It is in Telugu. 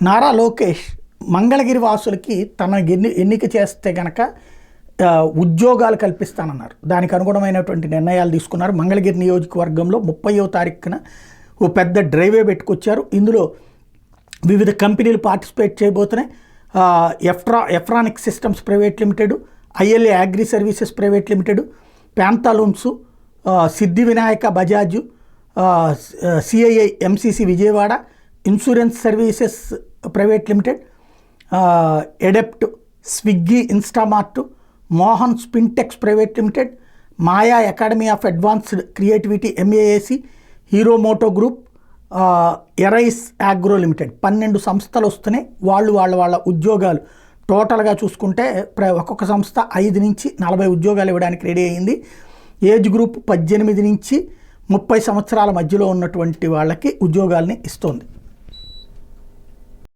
నారా లోకేష్ మంగళగిరి వాసులకి తన ఎన్నిక చేస్తే గనక ఉద్యోగాలు కల్పిస్తానన్నారు. దానికి అనుగుణమైనటువంటి నిర్ణయాలు తీసుకున్నారు. మంగళగిరి నియోజకవర్గంలో 30వ తారీఖున ఓ పెద్ద డ్రైవే పెట్టుకొచ్చారు. ఇందులో వివిధ కంపెనీలు పార్టిసిపేట్ చేయబోతున్నాయి. Efronic systems private limited, ILA agri services private limited, Pantaloons, Siddhi Vinayaka Bajaj, CII MCC Vijayawada, insurance services private limited, Adept, Swiggy Instamart, Mohan Spintex private limited, Maya academy of advanced creativity MAAC, Hero moto group, Arise agro limited 12 సంస్థలు వస్తున్నాయి. వాళ్ళ ఉద్యోగాలు టోటల్గా చూసుకుంటే ఒక్కొక్క సంస్థ 5 నుంచి 40 ఉద్యోగాలు ఇవ్వడానికి రెడీ అయింది. ఏజ్ గ్రూప్ 18 నుంచి 30 సంవత్సరాల మధ్యలో ఉన్నటువంటి వాళ్ళకి ఉద్యోగాల్ని ఇస్తోంది.